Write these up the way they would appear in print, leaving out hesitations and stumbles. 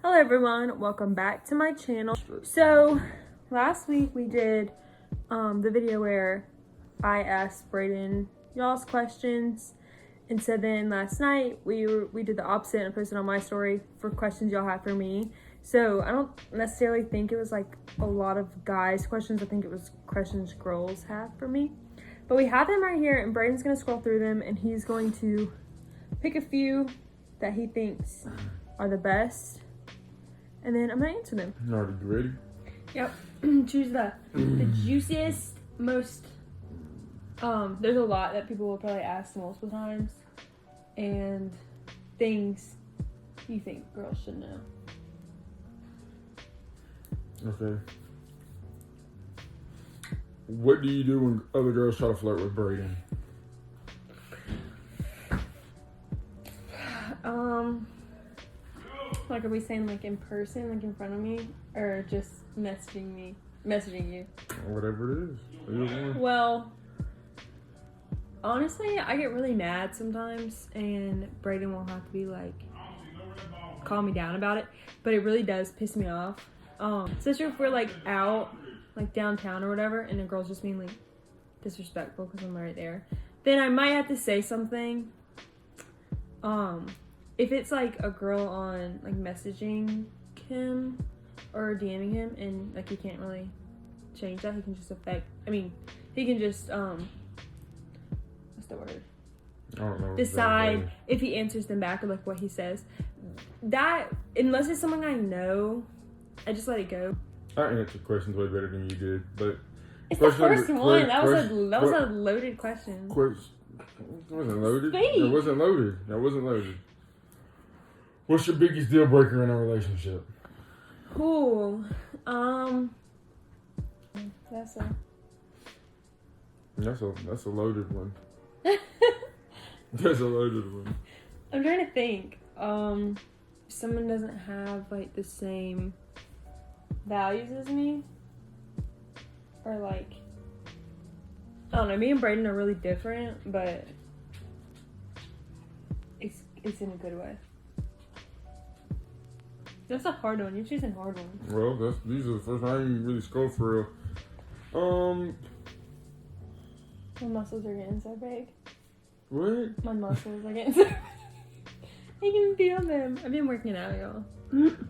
Hello everyone, welcome back to my channel. So last week we did the video where I asked Braden y'all's questions, and so then last night we did the opposite and posted on my story for questions y'all had for me. So I don't necessarily think it was like a lot of guys questions. I think it was questions girls had for me, but we have them right here, and Braden's gonna scroll through them and he's going to pick a few that he thinks are the best, and then I'm gonna answer them. Are you ready? Yep. Choose the juiciest, most. There's a lot that people will probably ask multiple times, and things you think girls should know. Okay. What do you do when other girls try to flirt with Braden? Like, are we saying like in person, like in front of me, or just messaging you? Whatever it is. Either one. Well, honestly, I get really mad sometimes, and Braden will have to be like, calm me down about it, but it really does piss me off. Especially if we're like out, like downtown or whatever, and the girl's just being like disrespectful because I'm right there, then I might have to say something. If it's like a girl on like messaging him or DMing him and like he can't really change that, he can just he can just what's the word? I don't know. Decide if he answers them back or like what he says. That, unless it's someone I know, I just let it go. I answered questions way better than you did, but it's the first one. That was a loaded question. It wasn't loaded. Speak. That wasn't loaded. What's your biggest deal breaker in a relationship? Ooh, that's a loaded one. That's a loaded one. I'm trying to think. Someone doesn't have like the same values as me, or like, I don't know. Me and Braden are really different, but it's in a good way. That's a hard one. You're choosing hard ones. Well, these are the first time you really score for real. My muscles are getting so big. What? My muscles are getting so big. I can feel them. I've been working out, y'all.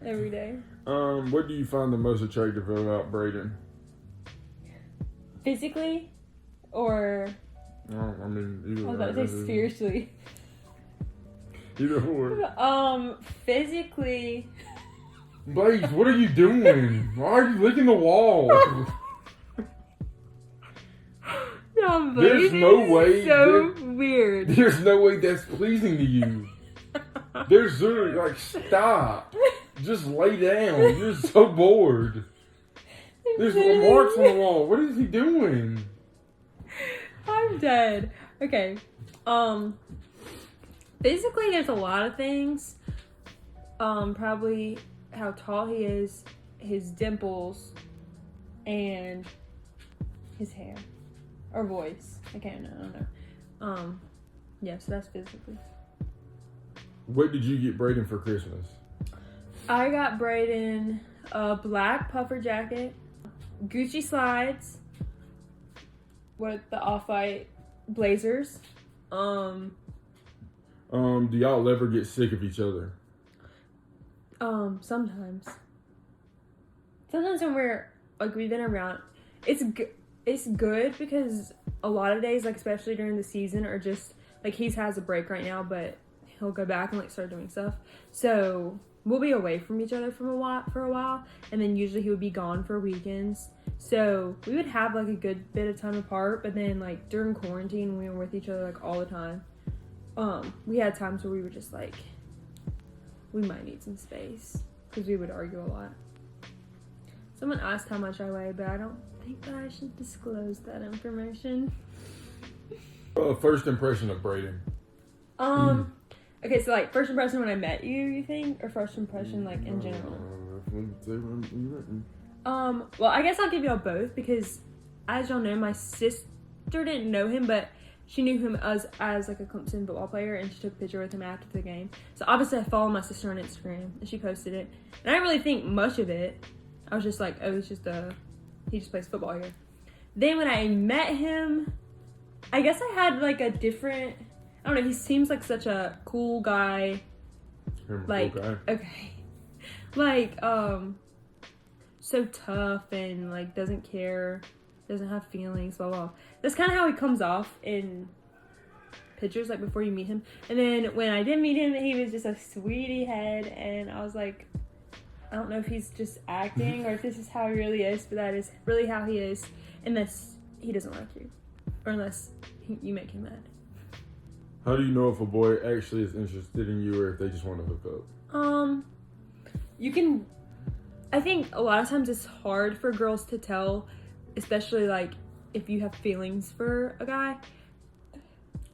Every day. What do you find the most attractive about Braden? Physically? Or... I mean, either I was about to say spiritually. Either or. Physically... Blaze, what are you doing? Why are you licking the wall? No, there's no way. So weird. There's no way that's pleasing to you. There's literally like, stop. Just lay down. You're so bored. There's marks on the wall. What is he doing? I'm dead. Okay. Basically, there's a lot of things. Probably how tall he is, his dimples, and his hair or voice. I don't know. Yeah, so that's physically. What did you get Braden for Christmas? I got Braden a black puffer jacket, Gucci slides with the off-white blazers. Do y'all ever get sick of each other? Sometimes when we've been around, it's good because a lot of days, like especially during the season, are just like he has a break right now, but he'll go back and like start doing stuff. So we'll be away from each other for a while, and then usually he would be gone for weekends. So we would have like a good bit of time apart, but then like during quarantine, we were with each other like all the time. We had times where we were just like, we might need some space because we would argue a lot. Someone asked how much I weigh, but I don't think that I should disclose that information. First impression of Braden. Okay, so like first impression when I met you think, or first impression like in general? Well, I guess I'll give y'all both because, as y'all know, my sister didn't know him, but she knew him as like a Clemson football player, and she took a picture with him after the game. So obviously I follow my sister on Instagram, and she posted it. And I didn't really think much of it. I was just like, oh, he just plays football here. Then when I met him, I guess I had like a different, I don't know, he seems like such a cool guy. Like, cool guy. Okay. Like, so tough and like doesn't care, doesn't have feelings, blah blah. That's kind of how he comes off in pictures, like before you meet him. And then when I did meet him, he was just a sweetie head, and I was like, I don't know if he's just acting or if this is how he really is, but that is really how he is, unless he doesn't like you, or unless you make him mad. How do you know if a boy actually is interested in you or if they just want to hook up? You can, I think a lot of times it's hard for girls to tell, especially like if you have feelings for a guy.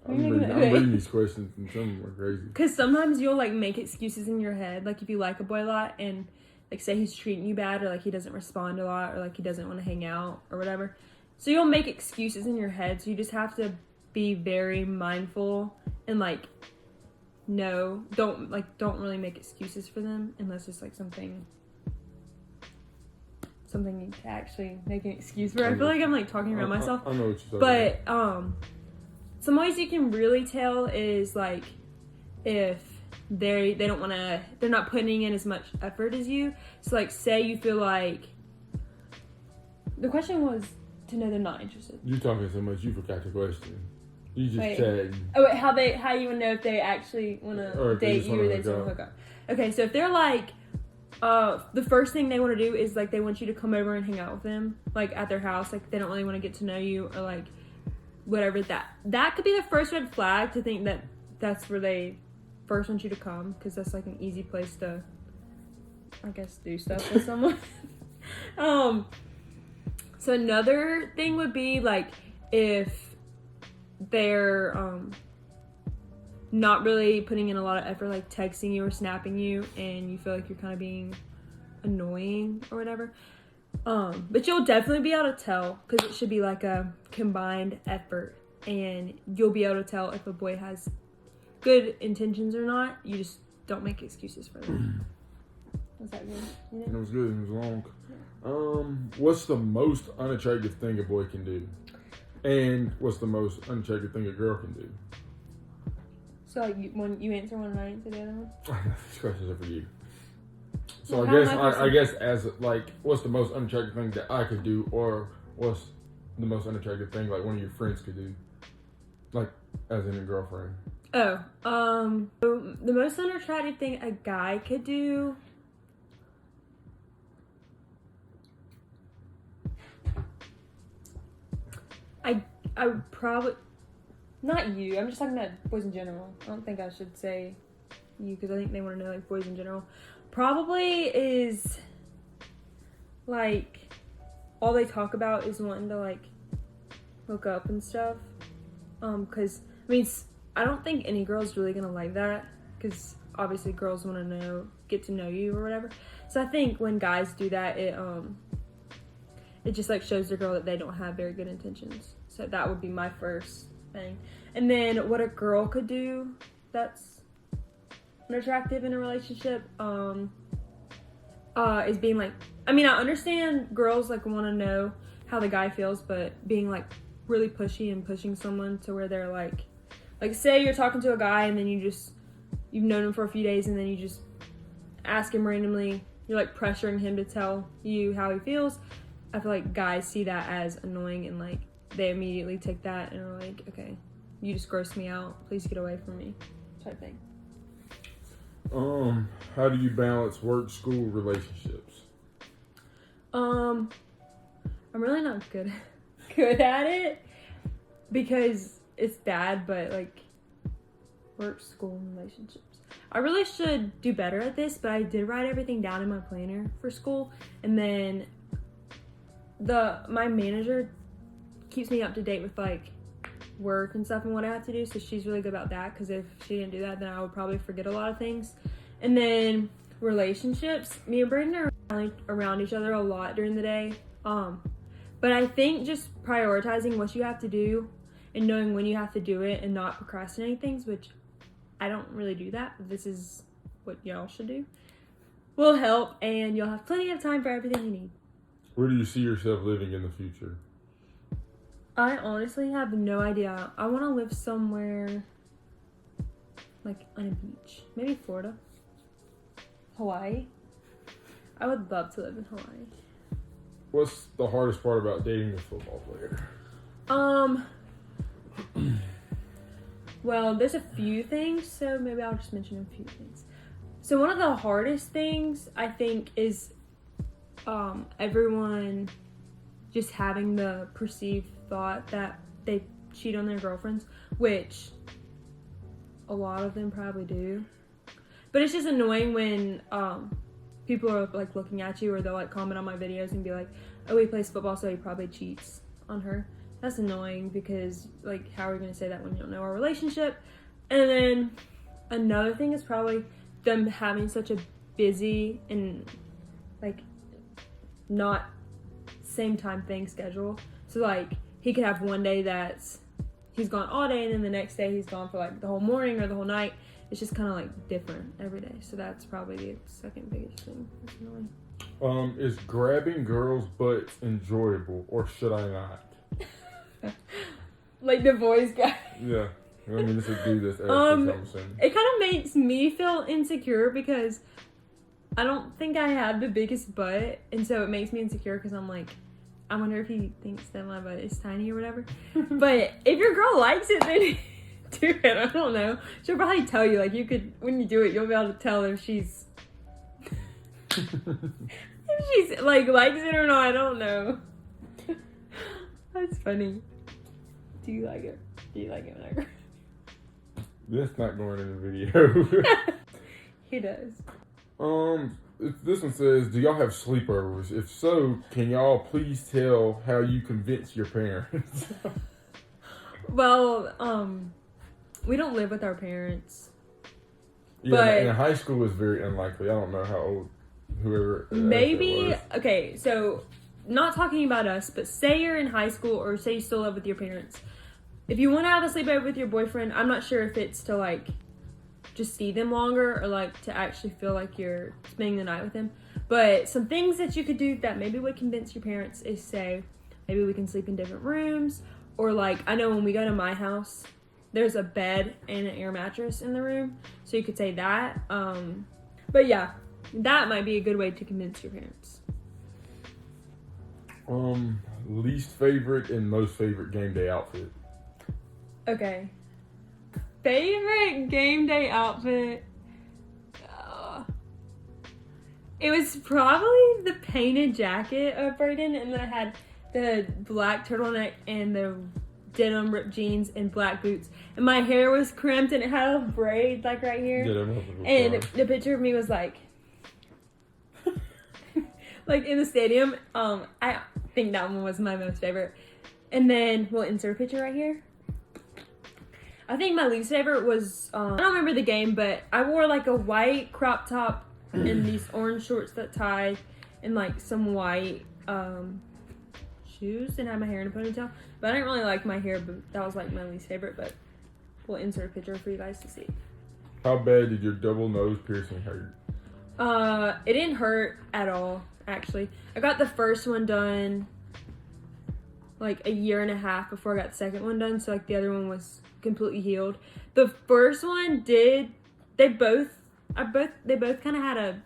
I'm reading these questions and some of them are crazy. Because sometimes you'll like make excuses in your head, like if you like a boy a lot and like say he's treating you bad, or like he doesn't respond a lot, or like he doesn't want to hang out or whatever. So you'll make excuses in your head. So you just have to be very mindful and like don't really make excuses for them unless it's like something you can actually make an excuse for. I feel like I'm like talking around myself. I know what you're talking about. Some ways you can really tell is like if they don't want to, they're not putting in as much effort as you. So like say you feel like, the question was to know they're not interested. You're talking so much you forgot the question. You just said. Oh wait, how you would know if they actually want to date you or they just want to hook up. Okay, so if they're like, the first thing they want to do is like they want you to come over and hang out with them, like at their house. Like they don't really want to get to know you, or like whatever. That could be the first red flag to think that that's where they first want you to come, because that's like an easy place to, I guess, do stuff with someone. So another thing would be like if they're not really putting in a lot of effort, like texting you or snapping you, and you feel like you're kind of being annoying or whatever. But you'll definitely be able to tell, because it should be like a combined effort, and you'll be able to tell if a boy has good intentions or not. You just don't make excuses for them. Was that good? It was good. It was long. What's the most unattractive thing a boy can do? And what's the most unattractive thing a girl can do? So like you answer one and I answer the other one? These questions are for you. So I guess as like, what's the most unattractive thing that I could do, or what's the most unattractive thing like one of your friends could do, like as in a girlfriend? Oh, the most unattractive thing a guy could do. I would probably, not you, I'm just talking about boys in general. I don't think I should say you, because I think they want to know like boys in general. Probably is like all they talk about is wanting to like hook up and stuff. Because I mean, I don't think any girl's really gonna like that, because obviously girls want to get to know you or whatever. So I think when guys do that, it just like shows the girl that they don't have very good intentions. So that would be my first thing. And then what a girl could do that's unattractive in a relationship is being like, I mean, I understand girls like want to know how the guy feels, but being like really pushy and pushing someone to where they're like say you're talking to a guy and then you've known him for a few days and then you just ask him randomly, you're like pressuring him to tell you how he feels. I feel like guys see that as annoying, and like they immediately take that and are like, okay, you just gross me out, please get away from me, type thing. How do you balance work, school, relationships? I'm really not good at it, because it's bad, but like work, school, and relationships. I really should do better at this, but I did write everything down in my planner for school, and then my manager keeps me up to date with like work and stuff and what I have to do, so she's really good about that, because if she didn't do that, then I would probably forget a lot of things. And then relationships, me and Braden are around each other a lot during the day, but I think just prioritizing what you have to do and knowing when you have to do it and not procrastinating things, which I don't really do that, but this is what y'all should do, will help, and you'll have plenty of time for everything you need. Where do you see yourself living in the future? I honestly have no idea. I want to live somewhere like on a beach. Maybe Florida. Hawaii. I would love to live in Hawaii. What's the hardest part about dating a football player? Well, there's a few things, so maybe I'll just mention a few things. So one of the hardest things, I think, is everyone just having the perceived thought that they cheat on their girlfriends, which a lot of them probably do. But it's just annoying when people are like looking at you, or they'll like comment on my videos and be like, oh, he plays football, so he probably cheats on her. That's annoying, because like, how are we going to say that when you don't know our relationship? And then another thing is probably them having such a busy and like not same time thing schedule. So like, he could have one day that's he's gone all day, and then the next day he's gone for like the whole morning or the whole night. It's just kind of like different every day. So that's probably the second biggest thing that's annoying. Is grabbing girls' butts enjoyable, or should I not? Like the boys guy. Yeah. I mean, this is do this after it kind of makes me feel insecure, because I don't think I have the biggest butt, and so it makes me insecure, because I'm like, I wonder if he thinks that my butt is tiny or whatever. But if your girl likes it, then do it. I don't know. She'll probably tell you. Like, you could, when you do it, you'll be able to tell if she's if she's like likes it or not. I don't know. That's funny. Do you like it? Do you like it when I grab? That's not going in the video. He does. This one says, do y'all have sleepovers? If so, can y'all please tell how you convince your parents? Well, we don't live with our parents. Yeah, but in high school is very unlikely. I don't know how old whoever. Maybe, okay, so not talking about us, but say you're in high school, or say you still live with your parents. If you want to have a sleepover with your boyfriend, I'm not sure if it's to like just see them longer, or like to actually feel like you're spending the night with them. But some things that you could do that maybe would convince your parents is, say, maybe we can sleep in different rooms, or like, I know when we go to my house, there's a bed and an air mattress in the room, so you could say that. But yeah, that might be a good way to convince your parents. Least favorite and most favorite game day outfit. Okay. Favorite game day outfit? It was probably the painted jacket of Braden, and then I had the black turtleneck and the denim ripped jeans and black boots. And my hair was crimped, and it had a braid like right here. And the picture of me was like like in the stadium. I think that one was my most favorite. And then we'll insert a picture right here. I think my least favorite was, I don't remember the game, but I wore like a white crop top and these orange shorts that tied, and like some white shoes, and had my hair in a ponytail. But I didn't really like my hair, but that was like my least favorite. But we'll insert a picture for you guys to see. How bad did your double nose piercing hurt? It didn't hurt at all, actually. I got the first one done like a year and a half before I got the second one done, so like the other one was completely healed. The first one did, they both kind of had a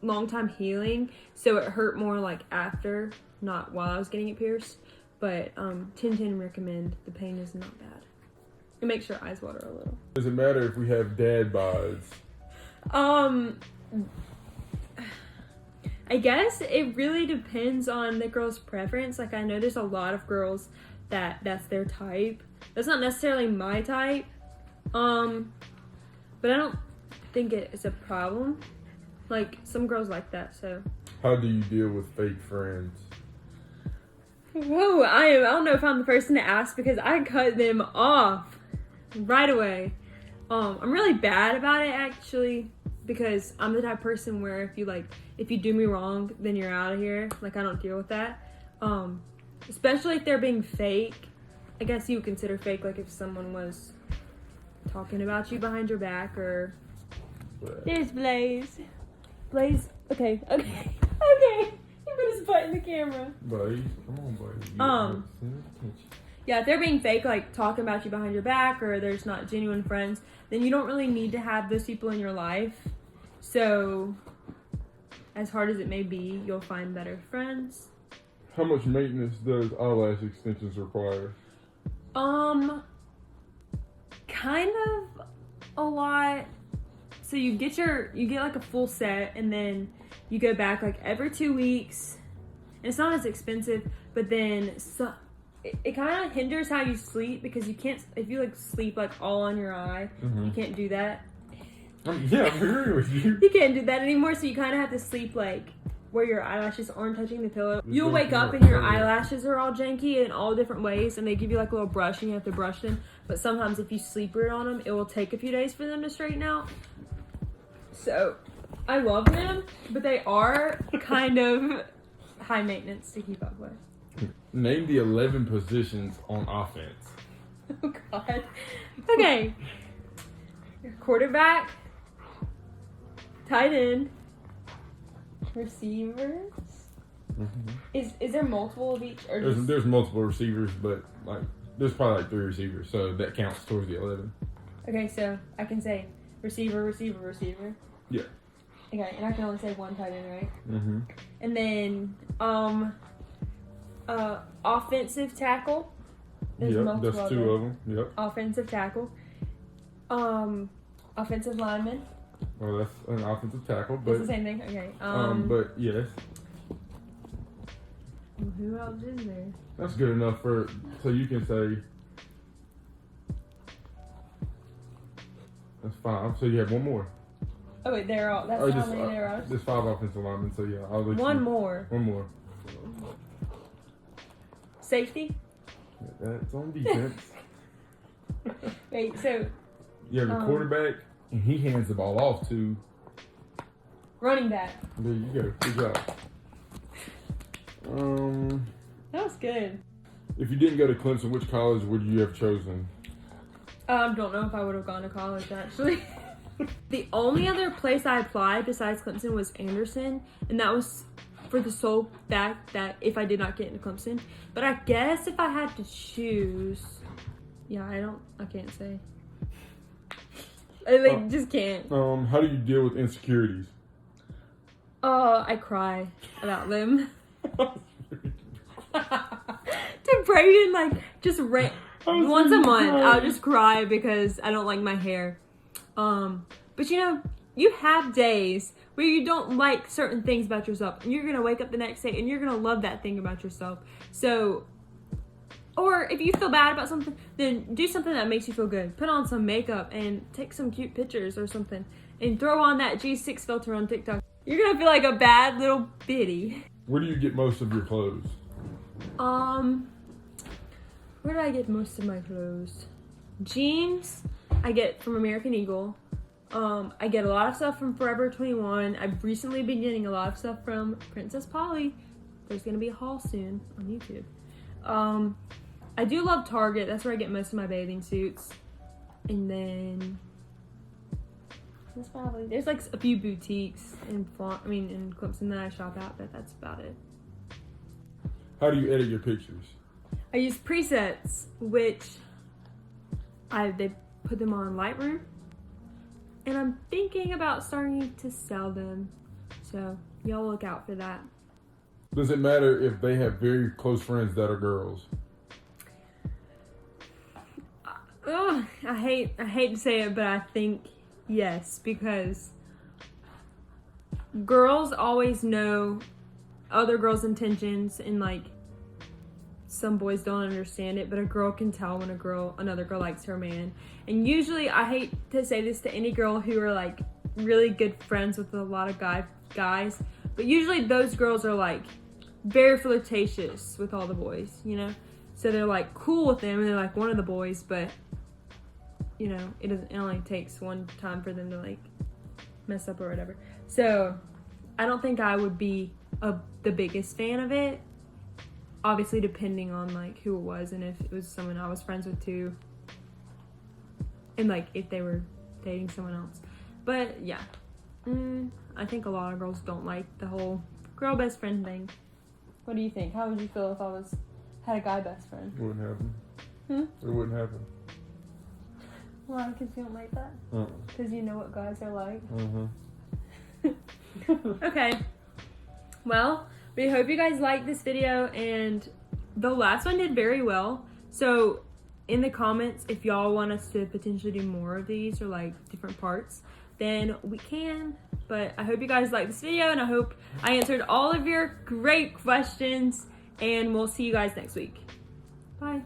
long time healing, so it hurt more like after, not while I was getting it pierced. But 10/10 recommend. The pain is not bad. It makes your eyes water a little. Does it matter if we have dad bods? I guess it really depends on the girl's preference. Like, I know there's a lot of girls that's their type. That's not necessarily my type. But I don't think it's a problem. Like, some girls like that, so. How do you deal with fake friends? Whoa, I don't know if I'm the person to ask, because I cut them off right away. I'm really bad about it, actually, because I'm the type of person where if you do me wrong, then you're out of here. Like, I don't deal with that. Especially if they're being fake, I guess you would consider fake, like if someone was talking about you behind your back, or there's Blaze. Blaze, okay. He put his butt in the camera. Blaze, come on, Blaze. Yeah, if they're being fake, like talking about you behind your back, or there's not genuine friends, then you don't really need to have those people in your life. So, as hard as it may be, you'll find better friends. How much maintenance does eyelash extensions require? Kind of a lot. So you get like a full set, and then you go back like every 2 weeks. And it's not as expensive, but then it kind of hinders how you sleep, because you can't, if you like sleep like all on your eye, you can't do that. Yeah, I agree with you. You can't do that anymore, so you kind of have to sleep like where your eyelashes aren't touching the pillow. You'll wake up and your eyelashes are all janky in all different ways, and they give you like a little brush and you have to brush them. But sometimes if you sleep weird on them, it will take a few days for them to straighten out. So I love them, but they are kind of high maintenance to keep up with. Name the 11 positions on offense. Oh God. Okay. Quarterback, tight end, receivers. Is there multiple of each? Or There's multiple receivers, but like there's probably like 3 receivers, so that counts towards the 11. Okay, so I can say receiver. Yeah. Okay, and I can only say one tight end, right? Mm-hmm. And then offensive tackle. There's multiple that's 2 of them. Yep. Offensive tackle. Offensive lineman. Well, that's an offensive tackle, but It's the same thing. Okay. but yes, Who else is there? that's good enough so you can say that's 5. So you have one more. Oh wait, they're all. That's how many there are. There's 5 offensive linemen. So yeah, I'll let One you. more. One more. Safety. That's on defense. Wait, so You have a quarterback, and he hands the ball off to running back. There you go. Good job. That was good. If you didn't go to Clemson, which college would you have chosen? Don't know if I would have gone to college, actually. The only other place I applied besides Clemson was Anderson, and that was for the sole fact that if I did not get into Clemson. But I guess if I had to choose, I can't say. I just can't. How do you deal with insecurities? I cry about them. To Braden, just once a month, I'll just cry because I don't like my hair. But you have days where you don't like certain things about yourself, and you're gonna wake up the next day and you're gonna love that thing about yourself. So, or if you feel bad about something, then do something that makes you feel good. Put on some makeup and take some cute pictures or something, and throw on that G6 filter on TikTok. You're gonna feel like a bad little biddy. Where do you get most of your clothes? Where do I get most of my clothes? Jeans, I get from American Eagle. I get a lot of stuff from Forever 21. I've recently been getting a lot of stuff from Princess Polly. There's gonna be a haul soon on YouTube. I do love Target. That's where I get most of my bathing suits. And then there's a few boutiques in Clemson that I shop at, but that's about it. How do you edit your pictures? I use presets, which they put them on Lightroom, and I'm thinking about starting to sell them. So y'all look out for that. Does it matter if they have very close friends that are girls? I hate to say it, but I think yes, because girls always know other girls' intentions, and some boys don't understand it, but a girl can tell when another girl likes her man. And usually, I hate to say this to any girl who are really good friends with a lot of guys, but usually those girls are very flirtatious with all the boys, So they're cool with them, and they're one of the boys, but it only takes one time for them to mess up or whatever. So I don't think I would be the biggest fan of it. obviously depending on like who it was and if it was someone I was friends with too, and like if they were dating someone else. But yeah, I think a lot of girls don't like the whole girl best friend thing. What do you think? How would you feel if I had a guy best friend? It wouldn't happen. It wouldn't happen. Why? Because you don't like that? Because you know what guys are like? Okay. Well, we hope you guys liked this video, and the last one did very well. So in the comments, if y'all want us to potentially do more of these or like different parts, then we can. But I hope you guys liked this video, and I hope I answered all of your great questions, and we'll see you guys next week. Bye.